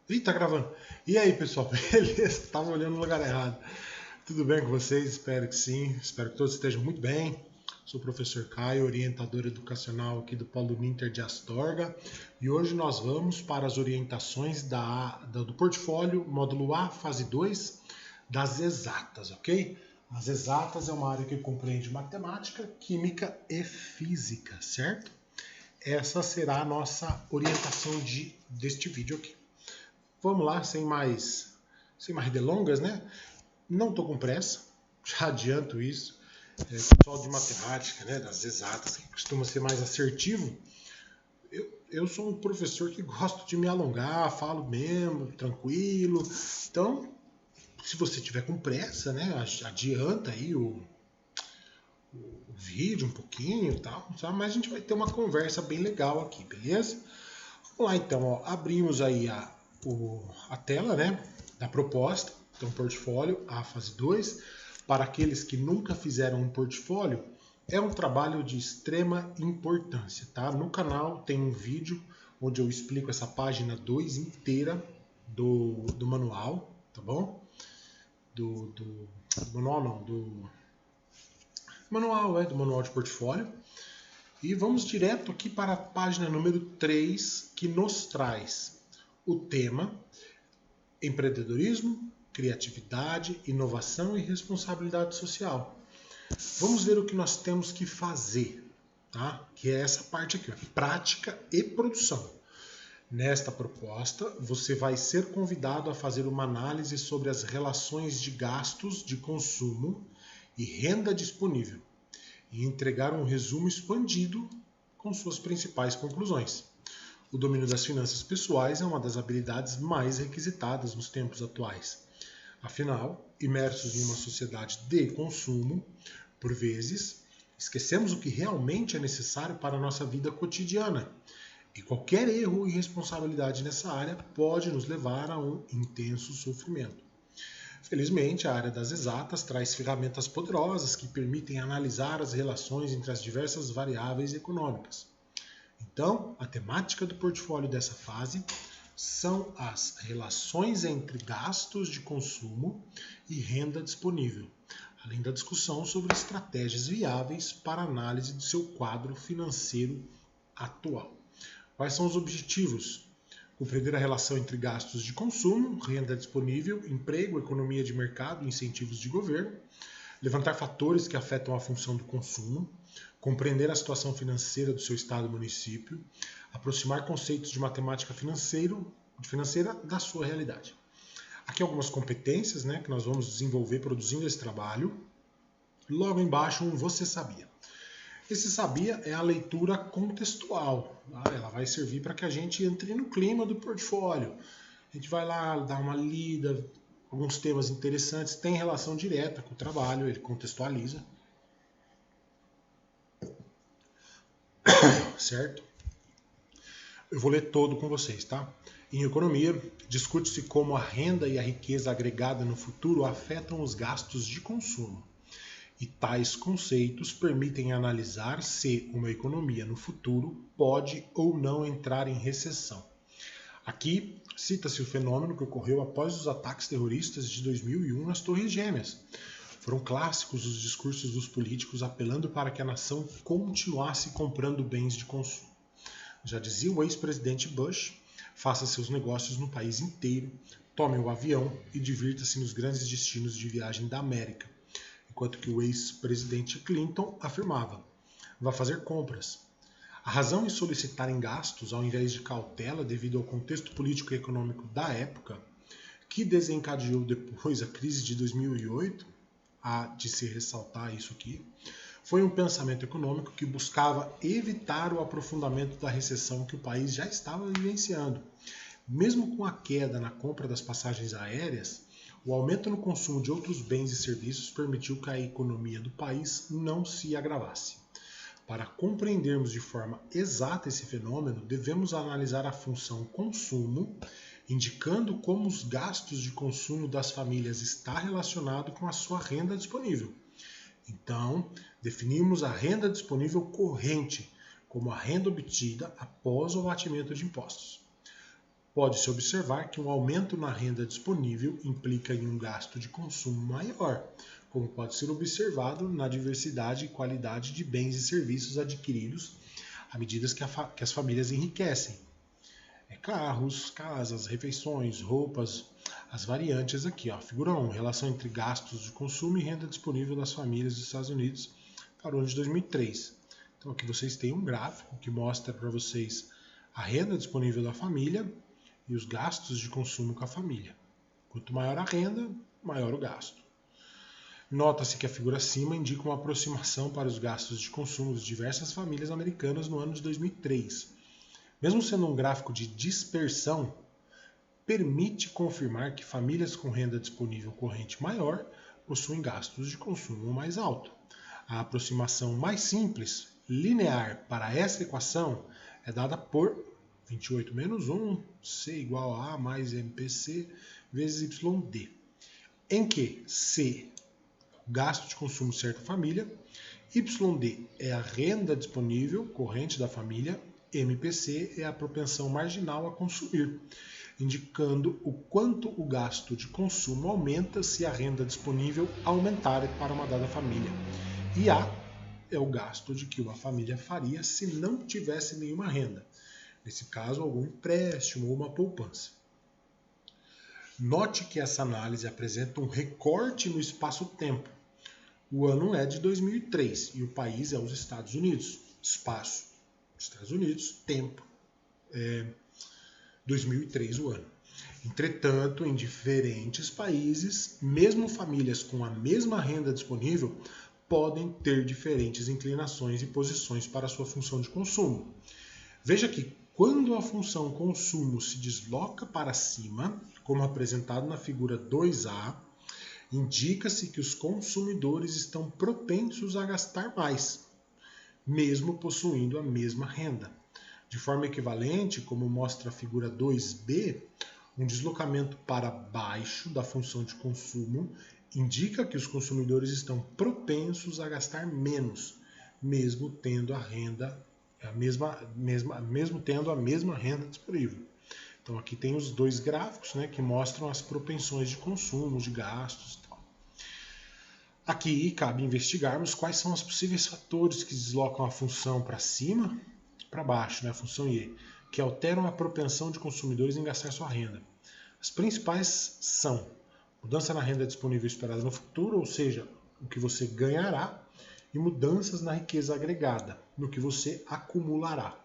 Ih, tá gravando. E aí, pessoal, beleza? Tava olhando no lugar errado. Tudo bem com vocês? Espero que sim. Espero que todos estejam muito bem. Sou o professor Caio, orientador educacional aqui do Polo Ninter de Astorga. E hoje nós vamos para as orientações do portfólio módulo A, fase 2, das exatas, ok? As exatas é uma área que compreende matemática, química e física, certo? Essa será a nossa orientação deste vídeo aqui. Vamos lá, sem mais delongas, né? Não estou com pressa, já adianto isso. Pessoal de matemática, né, das exatas, que costuma ser mais assertivo, eu sou um professor que gosto de me alongar, falo mesmo, tranquilo. Então, se você tiver com pressa, né, adianta aí o vídeo um pouquinho e tal, sabe? Mas a gente vai ter uma conversa bem legal aqui, beleza? Vamos lá então, ó, abrimos aí a tela, né, da proposta, então portfólio, a fase 2. Para aqueles que nunca fizeram um portfólio, é um trabalho de extrema importância, tá? No canal tem um vídeo onde eu explico essa página 2 inteira do manual, tá bom? Do manual não, do manual de portfólio. E vamos direto aqui para a página número 3, que nos traz o tema empreendedorismo, criatividade, inovação e responsabilidade social. Vamos ver o que nós temos que fazer, tá? Que é essa parte aqui, ó, prática e produção. Nesta proposta, você vai ser convidado a fazer uma análise sobre as relações de gastos de consumo e renda disponível e entregar um resumo expandido com suas principais conclusões. O domínio das finanças pessoais é uma das habilidades mais requisitadas nos tempos atuais. Afinal, imersos em uma sociedade de consumo, por vezes, esquecemos o que realmente é necessário para a nossa vida cotidiana. E qualquer erro ou irresponsabilidade nessa área pode nos levar a um intenso sofrimento. Felizmente, a área das exatas traz ferramentas poderosas que permitem analisar as relações entre as diversas variáveis econômicas. Então, a temática do portfólio dessa fase são as relações entre gastos de consumo e renda disponível, além da discussão sobre estratégias viáveis para análise do seu quadro financeiro atual. Quais são os objetivos? Compreender a relação entre gastos de consumo, renda disponível, emprego, economia de mercado e incentivos de governo, levantar fatores que afetam a função do consumo, compreender a situação financeira do seu estado e município, aproximar conceitos de matemática financeira da sua realidade. Aqui algumas competências, né, que nós vamos desenvolver produzindo esse trabalho. Logo embaixo, um você sabia. Esse sabia é a leitura contextual. Tá? Ela vai servir para que a gente entre no clima do portfólio. A gente vai lá dar uma lida, alguns temas interessantes, tem relação direta com o trabalho, ele contextualiza. Certo? Eu vou ler todo com vocês, tá? Em economia, discute-se como a renda e a riqueza agregada no futuro afetam os gastos de consumo. E tais conceitos permitem analisar se uma economia no futuro pode ou não entrar em recessão. Aqui cita-se o fenômeno que ocorreu após os ataques terroristas de 2001 nas Torres Gêmeas. Foram clássicos os discursos dos políticos apelando para que a nação continuasse comprando bens de consumo. Já dizia o ex-presidente Bush, faça seus negócios no país inteiro, tome o avião e divirta-se nos grandes destinos de viagem da América. Enquanto que o ex-presidente Clinton afirmava, vá fazer compras. A razão em solicitarem gastos ao invés de cautela devido ao contexto político e econômico da época, que desencadeou depois a crise de 2008, há de se ressaltar isso aqui, foi um pensamento econômico que buscava evitar o aprofundamento da recessão que o país já estava vivenciando. Mesmo com a queda na compra das passagens aéreas, o aumento no consumo de outros bens e serviços permitiu que a economia do país não se agravasse. Para compreendermos de forma exata esse fenômeno, devemos analisar a função consumo, indicando como os gastos de consumo das famílias está relacionado com a sua renda disponível. Então, definimos a renda disponível corrente como a renda obtida após o abatimento de impostos. pode-se observar que um aumento na renda disponível implica em um gasto de consumo maior, como pode ser observado na diversidade e qualidade de bens e serviços adquiridos à medida que as famílias enriquecem. Carros, casas, refeições, roupas, as variantes aqui. Figura 1, relação entre gastos de consumo e renda disponível das famílias dos Estados Unidos para o ano de 2003. Então aqui vocês têm um gráfico que mostra para vocês a renda disponível da família e os gastos de consumo com a família. Quanto maior a renda, maior o gasto. Nota-se que a figura acima indica uma aproximação para os gastos de consumo de diversas famílias americanas no ano de 2003. Mesmo sendo um gráfico de dispersão, permite confirmar que famílias com renda disponível corrente maior possuem gastos de consumo mais alto. A aproximação mais simples, linear, para essa equação é dada por 28 menos 1, C igual a A mais MPC vezes YD, em que C é o gasto de consumo de certa família, YD é a renda disponível corrente da família, MPC é a propensão marginal a consumir, indicando o quanto o gasto de consumo aumenta se a renda disponível aumentar para uma dada família. E A é o gasto de que uma família faria se não tivesse nenhuma renda. Nesse caso, algum empréstimo ou uma poupança. Note que essa análise apresenta um recorte no espaço-tempo. O ano é de 2003 e o país é os Estados Unidos. Espaço, Estados Unidos, tempo, 2003 o ano. Entretanto, em diferentes países, mesmo famílias com a mesma renda disponível podem ter diferentes inclinações e posições para a sua função de consumo. Veja que quando a função consumo se desloca para cima, como apresentado na figura 2A, indica-se que os consumidores estão propensos a gastar mais, mesmo possuindo a mesma renda. De forma equivalente, como mostra a figura 2B, um deslocamento para baixo da função de consumo indica que os consumidores estão propensos a gastar menos, mesmo tendo a mesma renda disponível. Então aqui tem os dois gráficos, né, que mostram as propensões de consumo, de gastos e tal. Aqui cabe investigarmos quais são os possíveis fatores que deslocam a função para cima, para baixo, né, a função I, que alteram a propensão de consumidores em gastar sua renda. As principais são mudança na renda disponível esperada no futuro, ou seja, o que você ganhará, e mudanças na riqueza agregada, no que você acumulará.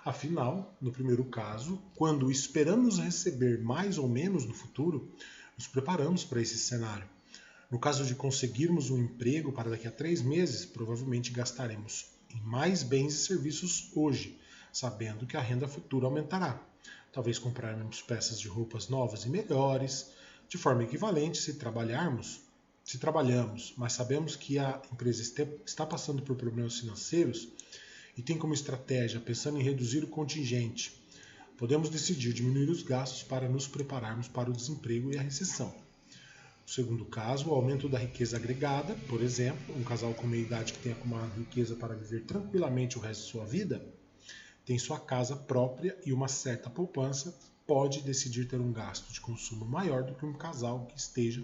Afinal, no primeiro caso, quando esperamos receber mais ou menos no futuro, nos preparamos para esse cenário. No caso de conseguirmos um emprego para daqui a 3 meses, provavelmente gastaremos em mais bens e serviços hoje, sabendo que a renda futura aumentará. Talvez comprarmos peças de roupas novas e melhores. De forma equivalente, se trabalhamos, mas sabemos que a empresa está passando por problemas financeiros e tem como estratégia pensando em reduzir o contingente, podemos decidir diminuir os gastos para nos prepararmos para o desemprego e a recessão. No segundo caso, o aumento da riqueza agregada, por exemplo, um casal com meia idade que tem acumulado riqueza para viver tranquilamente o resto de sua vida, tem sua casa própria e uma certa poupança, pode decidir ter um gasto de consumo maior do que um casal que esteja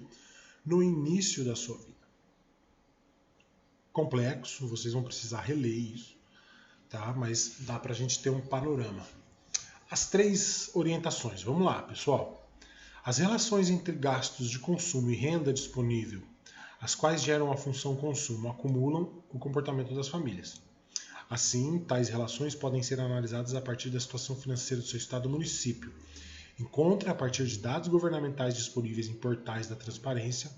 no início da sua vida. Complexo, vocês vão precisar reler isso, tá? Mas dá para a gente ter um panorama. As 3 orientações, vamos lá, pessoal. As relações entre gastos de consumo e renda disponível, as quais geram a função consumo, acumulam o comportamento das famílias. Assim, tais relações podem ser analisadas a partir da situação financeira do seu estado ou município. Encontre, a partir de dados governamentais disponíveis em portais da transparência,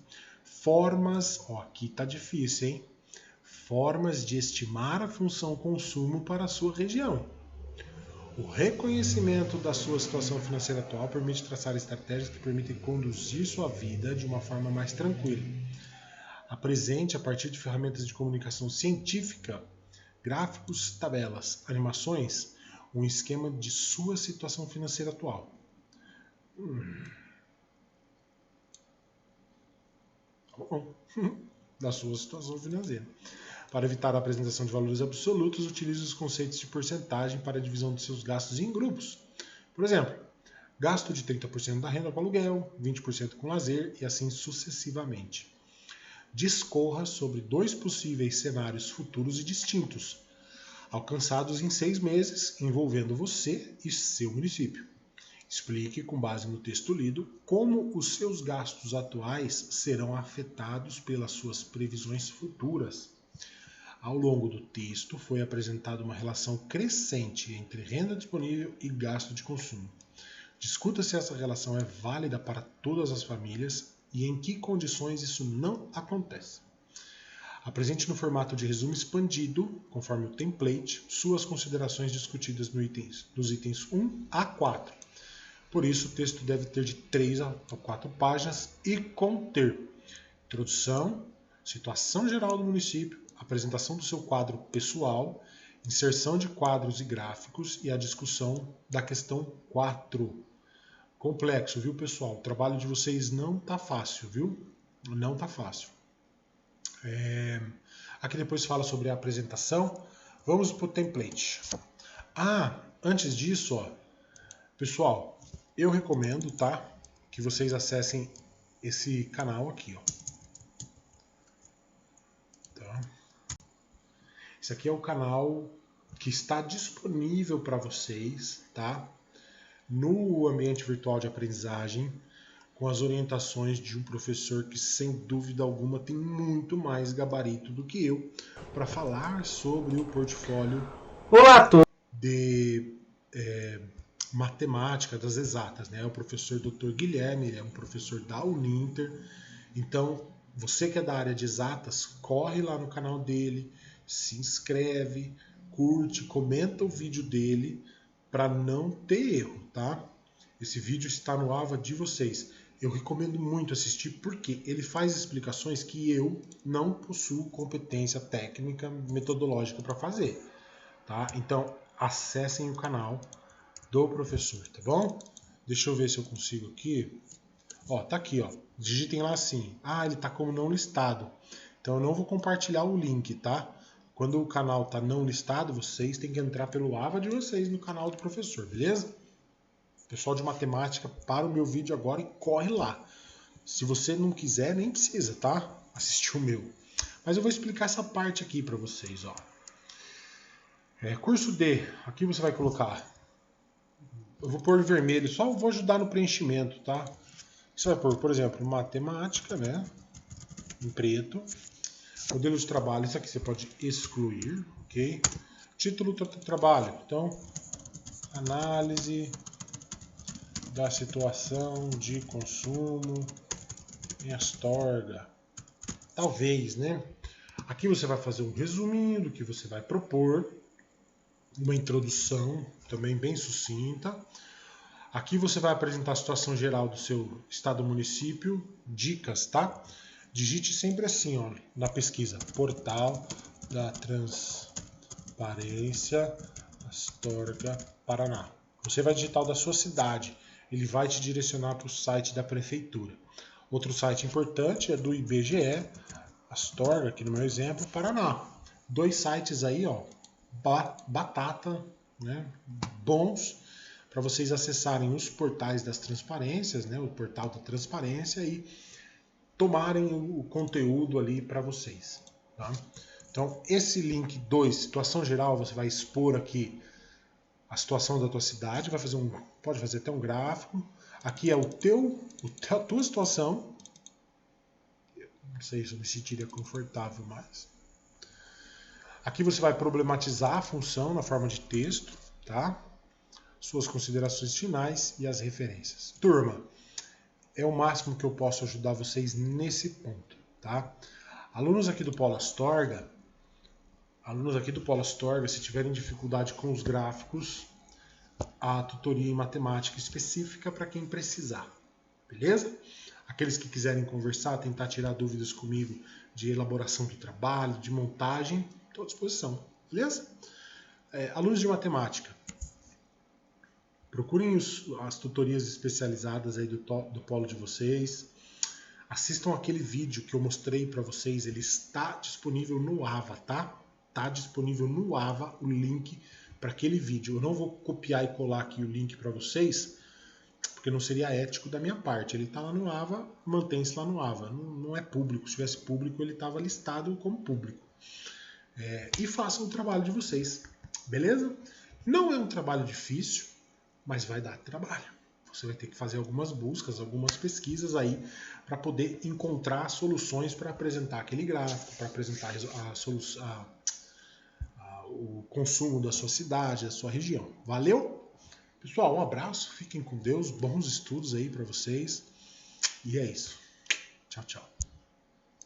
formas, aqui está difícil, hein? Formas de estimar a função consumo para a sua região. O reconhecimento da sua situação financeira atual permite traçar estratégias que permitem conduzir sua vida de uma forma mais tranquila. Apresente, a partir de ferramentas de comunicação científica, gráficos, tabelas, animações, um esquema de sua situação financeira atual. Da sua situação financeira. Para evitar a apresentação de valores absolutos, utilize os conceitos de porcentagem para a divisão de seus gastos em grupos. Por exemplo, Gasto de 30% da renda com aluguel, 20% com lazer e assim sucessivamente. Discorra sobre 2 possíveis cenários futuros e distintos, alcançados em 6 meses, envolvendo você e seu município. Explique, com base no texto lido, como os seus gastos atuais serão afetados pelas suas previsões futuras. Ao longo do texto, foi apresentada uma relação crescente entre renda disponível e gasto de consumo. Discuta se essa relação é válida para todas as famílias e em que condições isso não acontece. Apresente no formato de resumo expandido, conforme o template, suas considerações discutidas nos itens 1 a 4. Por isso, o texto deve ter de 3 a 4 páginas e conter introdução, situação geral do município, apresentação do seu quadro pessoal, inserção de quadros e gráficos e a discussão da questão 4. Complexo, viu, pessoal? O trabalho de vocês não tá fácil, viu? Não tá fácil. Aqui depois fala sobre a apresentação. Vamos para o template. Antes disso, pessoal, eu recomendo, tá, que vocês acessem esse canal aqui, Tá? Esse aqui é o canal que está disponível para vocês, tá? No ambiente virtual de aprendizagem, com as orientações de um professor que, sem dúvida alguma, tem muito mais gabarito do que eu para falar sobre o portfólio de matemática das exatas, né? O professor Dr. Guilherme, ele é um professor da Uninter. Então, você que é da área de exatas, corre lá no canal dele, se inscreve, curte, comenta o vídeo dele para não ter erro, tá? Esse vídeo está no AVA de vocês. Eu recomendo muito assistir porque ele faz explicações que eu não possuo competência técnica, metodológica para fazer, tá? Então, acessem o canal do professor, tá bom? Deixa eu ver se eu consigo aqui. Tá aqui, digitem lá assim. Ele tá como não listado. Então eu não vou compartilhar o link, tá? Quando o canal tá não listado, vocês têm que entrar pelo AVA de vocês no canal do professor, beleza? Pessoal de matemática, para o meu vídeo agora e corre lá. Se você não quiser, nem precisa, tá? Assistir o meu. Mas eu vou explicar essa parte aqui para vocês, Curso D, aqui você vai colocar. Eu vou pôr em vermelho, só vou ajudar no preenchimento, tá? Você vai pôr, por exemplo, matemática, né? Em preto. Modelo de trabalho, isso aqui você pode excluir, ok? Título do trabalho, então, análise da situação de consumo em Astorga. Talvez, né? Aqui você vai fazer um resuminho do que você vai propor, uma introdução também bem sucinta. Aqui você vai apresentar a situação geral do seu estado ou município, dicas, tá? Digite sempre assim, na pesquisa, Portal da Transparência, Astorga, Paraná. Você vai digitar o da sua cidade, ele vai te direcionar para o site da prefeitura. Outro site importante é do IBGE, Astorga, aqui no meu exemplo, Paraná. 2 sites aí, batata, né? Bons, para vocês acessarem os portais das transparências, né? O portal da transparência e tomarem o conteúdo ali para vocês. Tá? Então, esse link 2, situação geral, você vai expor aqui a situação da tua cidade, pode fazer até um gráfico. Aqui é a tua situação. Não sei se eu me sentiria confortável mais. Aqui você vai problematizar a função na forma de texto, tá? Suas considerações finais e as referências. Turma, é o máximo que eu posso ajudar vocês nesse ponto, tá? Alunos aqui do Polo Astorga, se tiverem dificuldade com os gráficos, a tutoria em matemática específica para quem precisar, beleza? Aqueles que quiserem conversar, tentar tirar dúvidas comigo de elaboração do trabalho, de montagem, estou à disposição, beleza? Alunos de matemática, procurem as tutorias especializadas aí do polo de vocês. Assistam aquele vídeo que eu mostrei para vocês, ele está disponível no AVA, tá? Está disponível no AVA o link para aquele vídeo. Eu não vou copiar e colar aqui o link para vocês, porque não seria ético da minha parte. Ele está lá no AVA, mantém-se lá no AVA. Não é público. Se tivesse público, ele estava listado como público. E façam o trabalho de vocês, beleza? Não é um trabalho difícil, mas vai dar trabalho. Você vai ter que fazer algumas buscas, algumas pesquisas aí para poder encontrar soluções para apresentar aquele gráfico, para apresentar o consumo da sua cidade, da sua região. Valeu? Pessoal, um abraço, fiquem com Deus, bons estudos aí para vocês. E é isso. Tchau, tchau.